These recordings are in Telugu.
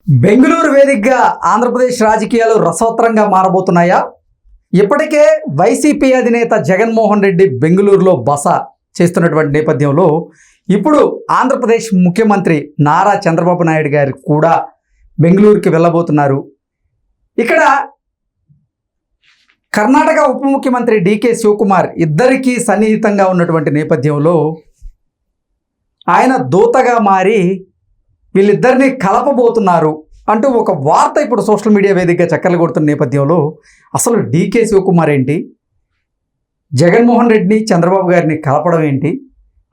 బెంగళూరు వేదికగా ఆంధ్రప్రదేశ్ రాజకీయాలు రసవత్తరంగా మారబోతున్నాయా? ఇప్పటికే వైసీపీ అధినేత జగన్మోహన్ రెడ్డి బెంగళూరులో బస చేస్తున్నటువంటి నేపథ్యంలో ఇప్పుడు ఆంధ్రప్రదేశ్ ముఖ్యమంత్రి నారా చంద్రబాబు నాయుడు గారు కూడా బెంగళూరుకి వెళ్ళబోతున్నారు. ఇక్కడ కర్ణాటక ఉప ముఖ్యమంత్రి డికే శివకుమార్ ఇద్దరికీ సన్నిహితంగా ఉన్నటువంటి నేపథ్యంలో ఆయన దూతగా మారి వీళ్ళిద్దరినీ కలపబోతున్నారు అంటూ ఒక వార్త ఇప్పుడు సోషల్ మీడియా వేదికగా చక్కర్లు కొడుతున్న నేపథ్యంలో అసలు డికే శివకుమార్ ఏంటి, జగన్మోహన్ రెడ్డిని చంద్రబాబు గారిని కలపడం ఏంటి,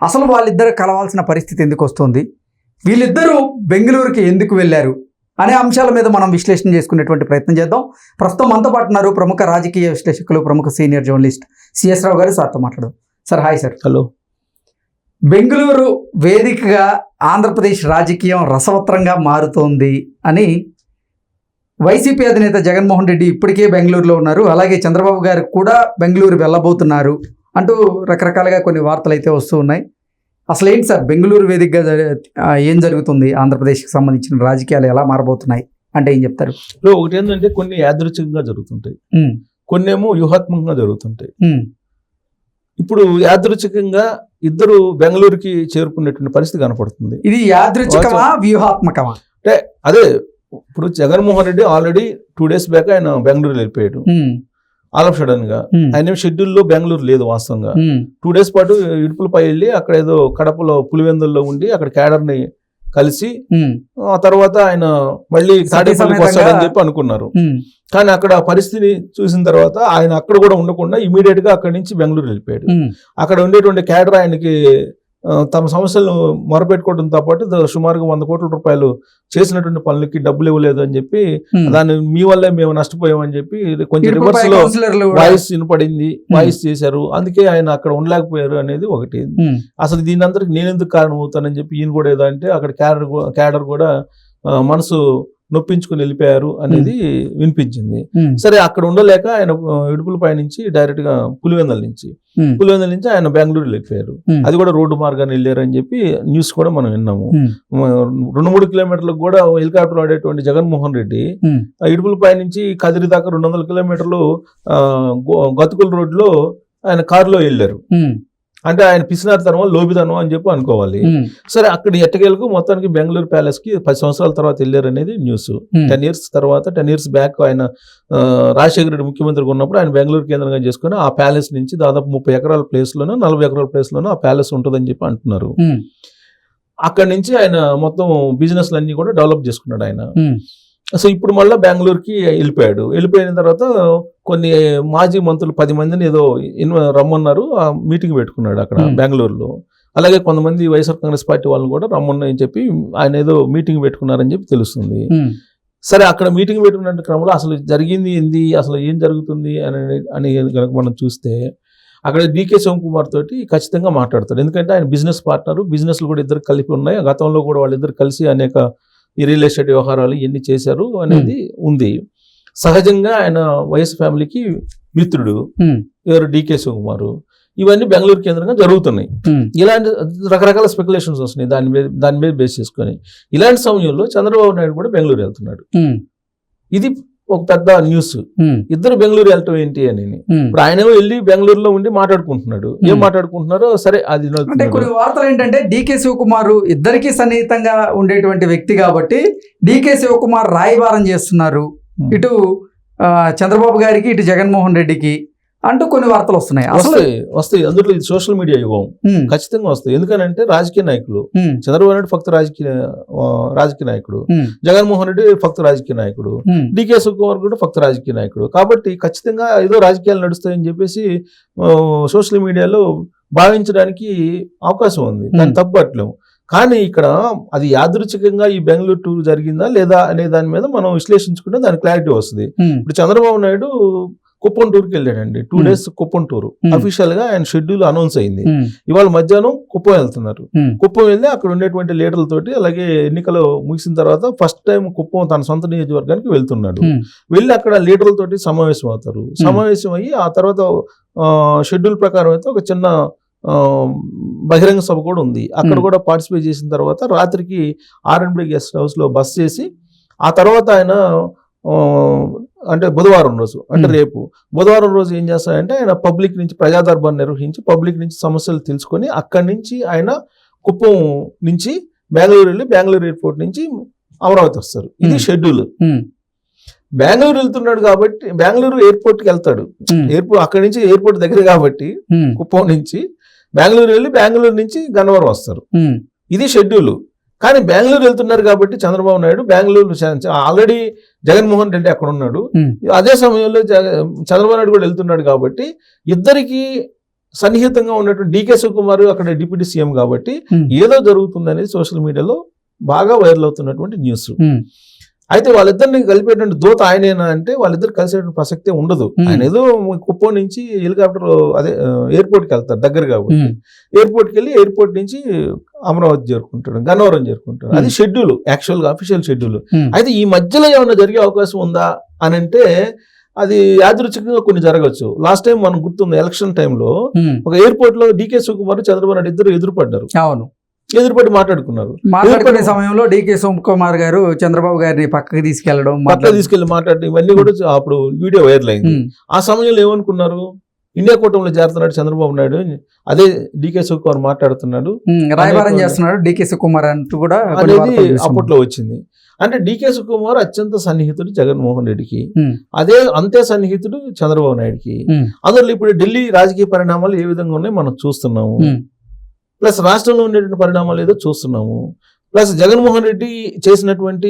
అసలు వాళ్ళిద్దరు కలవాల్సిన పరిస్థితి ఎందుకు వస్తుంది, వీళ్ళిద్దరూ బెంగళూరుకి ఎందుకు వెళ్ళారు అనే అంశాల మీద మనం విశ్లేషణ చేసుకునేటువంటి ప్రయత్నం చేద్దాం. ప్రస్తుతం మనతో పాటు ఉన్నారు ప్రముఖ రాజకీయ విశ్లేషకులు, ప్రముఖ సీనియర్ జర్నలిస్ట్ సిఎస్ రావు గారు. సార్తో మాట్లాడదాం. Sir hi sir. Hello. Bengaluru వేదికగా ఆంధ్రప్రదేశ్ రాజకీయం రసవత్తరంగా మారుతోంది అని వైసీపీ అధినేత జగన్మోహన్ రెడ్డి ఇప్పటికే బెంగళూరులో ఉన్నారు, అలాగే చంద్రబాబు గారు కూడా బెంగళూరు వెళ్ళబోతున్నారు అంటూ రకరకాలుగా కొన్ని వార్తలు అయితే వస్తూ ఉన్నాయి. అసలు ఏంటి సార్ బెంగళూరు వేదికగా ఏం జరుగుతుంది, ఆంధ్రప్రదేశ్కి సంబంధించిన రాజకీయాలు ఎలా మారబోతున్నాయి అంటే ఏం చెప్తారు? ఒకటి ఏంటంటే కొన్ని యాదృచ్ఛికంగా జరుగుతుంటాయి, కొన్ని ఏమో వ్యూహాత్మకంగా జరుగుతుంటాయి. ఇప్పుడు యాదృచ్ఛికంగా ఇద్దరు బెంగళూరుకి చేరుకునేటువంటి పరిస్థితి కనపడుతుంది. ఇది యాదృచ్ఛికమా వ్యూహాత్మకమా? అంటే అదే ఇప్పుడు Jaganmohan Reddy already 2 days back ఆయన బెంగళూరు వెళ్ళిపోయాడు. ఆల్ ఆఫ్ సడన్ గా ఆయన షెడ్యూల్లో బెంగళూరు లేదు. వాస్తవంగా 2 days పాటు ఇడుపులపై వెళ్ళి అక్కడ ఏదో కడపలో పులివెందుల్లో ఉండి అక్కడ క్యాడర్ని కలిసి ఆ తర్వాత ఆయన మళ్ళీ తాడేపల్లికి వస్తాడని చెప్పి అనుకున్నారు. కానీ అక్కడ పరిస్థితిని చూసిన తర్వాత ఆయన అక్కడ కూడా ఉండకుండా ఇమీడియట్ గా అక్కడి నుంచి బెంగళూరు వెళ్ళిపోయాడు. అక్కడ ఉండేటువంటి క్యాడర్ ఆయనకి తమ సమస్యలను మొరపెట్టుకోవడంతో పాటు సుమారుగా 100 కోట్ల రూపాయలు చేసినటువంటి పనులకి డబ్బులు ఇవ్వలేదు అని చెప్పి, దాన్ని మీ వల్లే మేము నష్టపోయామని చెప్పి కొంచెం రివర్స్ లో వాయిస్ వినపడింది, వాయిస్ చేశారు. అందుకే ఆయన అక్కడ ఉండలేకపోయారు అనేది ఒకటి. అసలు దీని అందరికి నేనెందుకు కారణం అవుతానని చెప్పి ఈయన కూడా ఏదో అంటే అక్కడ క్యాడర్ కూడా మనసు నొప్పించుకుని వెళ్ళిపోయారు అనేది వినిపించింది. సరే అక్కడ ఉండలేక ఆయన ఇడుపులపై నుంచి డైరెక్ట్ గా పులివెందుల నుంచి ఆయన బెంగళూరు వెళ్ళిపోయారు. అది కూడా రోడ్డు మార్గాన్ని వెళ్ళారని చెప్పి న్యూస్ కూడా మనం విన్నాము. 2-3 కిలోమీటర్లకు కూడా హెలికాప్టర్ ఆడేటువంటి జగన్మోహన్ రెడ్డి ఇడుపులపై నుంచి కదిరి దాకా 200 కిలోమీటర్లు గతుకుల రోడ్లో ఆయన కారులో వెళ్ళారు. అంటే ఆయన పిసినారితనం లోబితనం అని చెప్పి అనుకోవాలి. సరే అక్కడ ఎట్టకేలకు మొత్తానికి బెంగళూరు ప్యాలెస్ కి 10 సంవత్సరాల తర్వాత వెళ్ళారు అనేది న్యూస్. 10 years తర్వాత 10 years బ్యాక్ ఆయన రాజశేఖర రెడ్డి ముఖ్యమంత్రిగా ఉన్నప్పుడు ఆయన బెంగళూరు కేంద్రంగా చేసుకుని ఆ ప్యాలెస్ నుంచి దాదాపు 30 ఎకరాల ప్లేస్ లోనో 40 ఎకరాల ప్లేస్ లోనో ఆ ప్యాలెస్ ఉంటుందని చెప్పి అంటున్నారు. అక్కడి నుంచి ఆయన మొత్తం బిజినెస్ అన్ని కూడా డెవలప్ చేసుకున్నాడు ఆయన. సో ఇప్పుడు మళ్ళీ బెంగళూరుకి వెళ్ళిపోయాడు. వెళ్ళిపోయిన తర్వాత కొన్ని మాజీ మంత్రులు 10 మందిని ఏదో రమ్మన్నారు, ఆ మీటింగ్ పెట్టుకున్నాడు అక్కడ బెంగళూరులో. అలాగే కొంతమంది వైఎస్ఆర్ కాంగ్రెస్ పార్టీ వాళ్ళని కూడా రమ్మని చెప్పి ఆయన ఏదో మీటింగ్ పెట్టుకున్నారని చెప్పి తెలుస్తుంది. సరే అక్కడ మీటింగ్ పెట్టుకున్న క్రమంలో అసలు జరిగింది ఏంది, అసలు ఏం జరుగుతుంది అని కనుక మనం చూస్తే అక్కడ డికే శివకుమార్ తోటి ఖచ్చితంగా మాట్లాడతాడు. ఎందుకంటే ఆయన బిజినెస్ పార్ట్నరు, బిజినెస్లు కూడా ఇద్దరు కలిపి ఉన్నాయి. గతంలో కూడా వాళ్ళిద్దరు కలిసి అనేక ఈ రియల్ ఎస్టేట్ వ్యవహారాలు ఎన్ని చేశారు అనేది ఉంది. సహజంగా ఆయన వైఎస్ ఫ్యామిలీకి మిత్రుడు ఎవరు డికే శివకుమార్. ఇవన్నీ బెంగళూరు కేంద్రంగా జరుగుతున్నాయి. ఇలాంటి రకరకాల స్పెక్యులేషన్స్ వస్తున్నాయి దాని మీద బేస్ చేసుకొని. ఇలాంటి సమయంలో చంద్రబాబు నాయుడు కూడా బెంగళూరు వెళ్తున్నాడు. ఇది ఒక పెద్ద న్యూస్. ఇద్దరు బెంగళూరు వెళ్ళటం ఏంటి అని. ఇప్పుడు ఆయన వెళ్ళి బెంగళూరులో ఉండి మాట్లాడుకుంటున్నాడు. ఏం మాట్లాడుకుంటున్నారో సరే అది అంటే కొన్ని వార్తలు ఏంటంటే డికే శివకుమార్ ఇద్దరికి సన్నిహితంగా ఉండేటువంటి వ్యక్తి కాబట్టి డికే శివకుమార్ రాయబారం చేస్తున్నారు ఇటు చంద్రబాబు గారికి ఇటు జగన్మోహన్ రెడ్డికి అంటూ కొన్ని వార్తలు వస్తున్నాయి. వస్తాయి అందులో ఇది సోషల్ మీడియా యుగం, ఖచ్చితంగా వస్తాయి. ఎందుకంటే రాజకీయ నాయకులు, చంద్రబాబు నాయుడు ఫక్త రాజకీయ నాయకుడు, జగన్మోహన్ రెడ్డి ఫక్త రాజకీయ నాయకుడు, డికే శివకుమార్ కూడా ఫక్త రాజకీయ నాయకుడు. కాబట్టి ఖచ్చితంగా ఏదో రాజకీయాలు నడుస్తాయని చెప్పేసి సోషల్ మీడియాలో భావించడానికి అవకాశం ఉంది. దాన్ని తప్పట్లేము. కానీ ఇక్కడ అది యాదృచ్ఛికంగా ఈ బెంగళూరు టూర్ జరిగిందా లేదా అనే దాని మీద మనం విశ్లేషించుకుంటే దాని క్లారిటీ వస్తుంది. ఇప్పుడు చంద్రబాబు నాయుడు కుప్పం టూర్కి వెళ్ళాడండి. 2 days కుప్పం టూర్ అఫీషియల్ గా ఆయన షెడ్యూల్ అనౌన్స్ అయింది. ఇవాళ మధ్యాహ్నం కుప్పం వెళ్తున్నారు. కుప్పం వెళ్ళి అక్కడ ఉండేటువంటి లీడర్లతోటి, అలాగే ఎన్నికలు ముగిసిన తర్వాత ఫస్ట్ టైం కుప్పం తన సొంత నియోజకవర్గానికి వెళ్తున్నాడు. వెళ్ళి అక్కడ లీడర్లతోటి సమావేశం అవుతారు. సమావేశం అయ్యి ఆ తర్వాత షెడ్యూల్ ప్రకారం అయితే ఒక చిన్న బహిరంగ సభ కూడా ఉంది. అక్కడ కూడా పార్టిసిపేట్ చేసిన తర్వాత రాత్రికి R&B గెస్ట్ హౌస్ లో బస్ చేసి ఆ తర్వాత ఆయన అంటే బుధవారం రోజు అంటే రేపు బుధవారం రోజు ఏం చేస్తాడంటే ఆయన పబ్లిక్ నుంచి ప్రజా దర్బార్ నిర్వహించి పబ్లిక్ నుంచి సమస్యలు తెలుసుకొని అక్కడి నుంచి ఆయన కుప్పం నుంచి బెంగళూరు వెళ్ళి బెంగళూరు ఎయిర్పోర్ట్ నుంచి అమరావతి వస్తారు. ఇది షెడ్యూల్. బెంగళూరు వెళ్తున్నాడు కాబట్టి బెంగళూరు ఎయిర్పోర్ట్కి వెళ్తాడు. ఎయిర్పోర్ట్ అక్కడి నుంచి ఎయిర్పోర్ట్ దగ్గర కాబట్టి కుప్పం నుంచి బెంగళూరు వెళ్ళి బెంగళూరు నుంచి గన్నవరం వస్తారు. ఇది షెడ్యూల్. కానీ బెంగళూరు వెళ్తున్నారు కాబట్టి చంద్రబాబు నాయుడు బెంగళూరు ఆల్రెడీ జగన్మోహన్ రెడ్డి అక్కడ ఉన్నాడు. అదే సమయంలో చంద్రబాబు నాయుడు కూడా వెళ్తున్నాడు కాబట్టి ఇద్దరికి సన్నిహితంగా ఉన్నటువంటి డీకే శివకుమార్ అక్కడ డిప్యూటీ సీఎం కాబట్టి ఏదో జరుగుతుందనేది సోషల్ మీడియాలో బాగా వైరల్ అవుతున్నటువంటి న్యూస్. అయితే వాళ్ళిద్దరిని కలిపేటువంటి దూత ఆయనేనా అంటే వాళ్ళిద్దరు కలిసేటువంటి ప్రసక్తే ఉండదు. ఆయన ఏదో కుప్పం నుంచి హెలికాప్టర్ అదే ఎయిర్పోర్ట్కి వెళ్తారు దగ్గర కాబట్టి ఎయిర్పోర్ట్కి వెళ్ళి ఎయిర్పోర్ట్ నుంచి అమరావతి చేరుకుంటాడు, గన్నవరం చేరుకుంటాడు. అది షెడ్యూల్, యాక్చువల్గా అఫీషియల్ షెడ్యూల్. అయితే ఈ మధ్యలో ఏమైనా జరిగే అవకాశం ఉందా అని అంటే అది యాదృచ్ఛికంగా కొన్ని జరగచ్చు. లాస్ట్ టైం మనకు గుర్తుంది, ఎలక్షన్ టైంలో ఒక ఎయిర్పోర్ట్ లో డీకే శివకుమార్ చంద్రబాబు నాయుడు ఇద్దరు ఎదురుపడ్డారు. అవును, ఎదురుపడి మాట్లాడుకున్నారు. మాట్లాడుకునే సమయంలో డీకే శివకుమార్ గారు చంద్రబాబు గారిని పక్కకి తీసుకెళ్లడం, తీసుకెళ్లి మాట్లాడడం ఇవన్నీ కూడా అప్పుడు వీడియో వైరల్ అయింది. ఆ సమయంలో ఏమనుకున్నారు, ఇండియా కూటమిలో చేరుతున్నాడు చంద్రబాబు నాయుడు, అదే డీకే శివకుమార్ మాట్లాడుతున్నాడు, రాయబారం చేస్తున్నాడు డీకే శివకుమార్ అంటూ కూడా అనేది అప్పట్లో వచ్చింది. అంటే డీకే శివకుమార్ అత్యంత సన్నిహితుడు జగన్మోహన్ రెడ్డికి, అంతే సన్నిహితుడు చంద్రబాబు నాయుడుకి. అందులో ఇప్పుడు ఢిల్లీ రాజకీయ పరిణామాలు ఏ విధంగా ఉన్నాయి మనం చూస్తున్నాము. ప్లస్ రాష్ట్రంలో ఉండేటువంటి పరిణామాలు ఏదో చూస్తున్నాము. ప్లస్ జగన్మోహన్ రెడ్డి చేసినటువంటి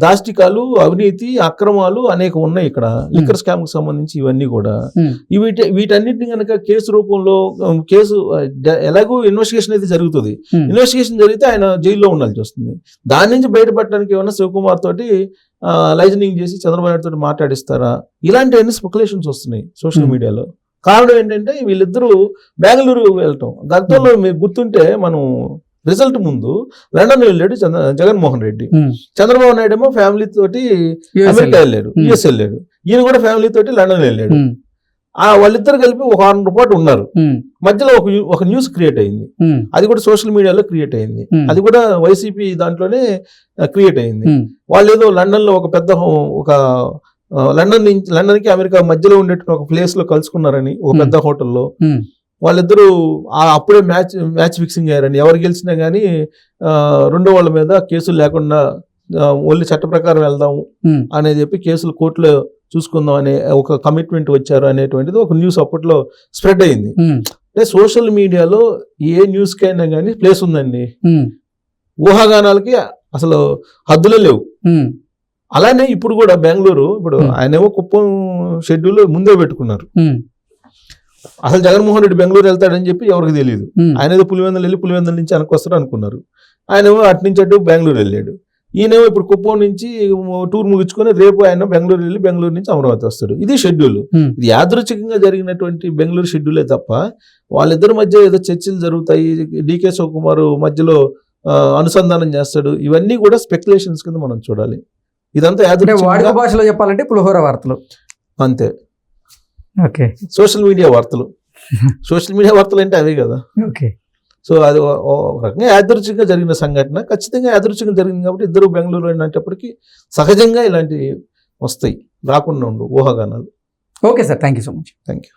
దాష్టికాలు, అవినీతి, అక్రమాలు అనేక ఉన్నాయి ఇక్కడ. లిక్కర్ స్కామ్ కు సంబంధించి ఇవన్నీ కూడా వీటన్నిటిని కనుక కేసు రూపంలో కేసు ఎలాగో ఇన్వెస్టిగేషన్ అయితే జరుగుతుంది. ఇన్వెస్టిగేషన్ జరిగితే ఆయన జైల్లో ఉండాల్సి వస్తుంది. దాని నుంచి బయటపడడానికి ఏమన్నా శివకుమార్ తోటి లైజనింగ్ చేసి చంద్రబాబు నాయుడు తోటి మాట్లాడిస్తారా, ఇలాంటివన్నీ స్పెక్యులేషన్స్ వస్తున్నాయి సోషల్ మీడియాలో. కారణం ఏంటంటే వీళ్ళిద్దరూ బెంగళూరు వెళ్ళటం. గతంలో మీకు గుర్తుంటే మనం రిజల్ట్ ముందు లండన్ వెళ్ళాడు జగన్మోహన్ రెడ్డి, చంద్రబాబు నాయుడు ఏమో ఫ్యామిలీ తోటి అమెరికా వెళ్ళాడు, యుఎస్ వెళ్ళాడు, ఈయన కూడా ఫ్యామిలీ తోటి లండన్ వెళ్ళాడు. వాళ్ళిద్దరు కలిపి ఒక 6 నెలల పాటు ఉన్నారు. మధ్యలో ఒక న్యూస్ క్రియేట్ అయింది, అది కూడా సోషల్ మీడియాలో క్రియేట్ అయింది, అది కూడా వైసీపీ దాంట్లోనే క్రియేట్ అయింది. వాళ్ళు ఏదో లండన్ లో ఒక పెద్ద ఒక లండన్ కి అమెరికా మధ్యలో ఉండేటువంటి ఒక ప్లేస్ లో కలుసుకున్నారని ఒక పెద్ద హోటల్లో. వాళ్ళిద్దరూ అప్పుడే మ్యాచ్ ఫిక్సింగ్ అయ్యారని, ఎవరు గెలిచినా కానీ రెండో వాళ్ళ మీద కేసులు లేకుండా ఓన్లీ చట్ట ప్రకారం వెళ్దాము అనేది చెప్పి కేసులు కోర్టులో చూసుకుందాం అనే ఒక కమిట్మెంట్ వచ్చారు అనేటువంటిది ఒక న్యూస్ అప్పట్లో స్ప్రెడ్ అయింది. అంటే సోషల్ మీడియాలో ఏ న్యూస్ కైనా కానీ ప్లేస్ ఉందండి. ఊహాగానాలకి అసలు హద్దులే లేవు. అలానే ఇప్పుడు కూడా బెంగళూరు, ఇప్పుడు ఆయనేమో కుప్పం షెడ్యూల్ ముందే పెట్టుకున్నారు. అసలు జగన్మోహన్ రెడ్డి బెంగళూరు వెళ్తాడని చెప్పి ఎవరికి తెలియదు. ఆయన ఏదో పులివెందులు వెళ్ళి పులివెందుల నుంచి వెనక్కి వస్తాడు అనుకున్నారు. ఆయనేమో అటు నుంచి అటు బెంగళూరు వెళ్ళాడు. ఈయనేమో ఇప్పుడు కుప్పం నుంచి టూర్ ముగించుకొని రేపు ఆయన బెంగళూరు వెళ్ళి బెంగళూరు నుంచి అమరావతి వస్తాడు. ఇది షెడ్యూల్. ఇది యాదృచ్ఛికంగా జరిగినటువంటి బెంగళూరు షెడ్యూలే తప్ప వాళ్ళిద్దరి మధ్య ఏదో చర్చలు జరుగుతాయి, డీకే శివకుమార్ మధ్యలో అనుసంధానం చేస్తాడు, ఇవన్నీ కూడా స్పెక్యులేషన్స్ కింద మనం చూడాలి. ఇదంతా వాడుక భాషలో చెప్పాలంటే పులిహోర వార్తలు అంతే. ఓకే, సోషల్ మీడియా వార్తలు. సోషల్ మీడియా వార్తలు అంటే అవే కదా. ఓకే, సో అది ఒక రకంగా యాదృచ్ఛికంగా జరిగిన సంఘటన, ఖచ్చితంగా యాదృచ్ఛికంగా జరిగింది కాబట్టి ఇద్దరు బెంగళూరు అనేటప్పటికీ సహజంగా ఇలాంటివి వస్తాయి, రాకుండా ఉండు ఊహాగానాలు. Okay sir, thank you so much. Thank you.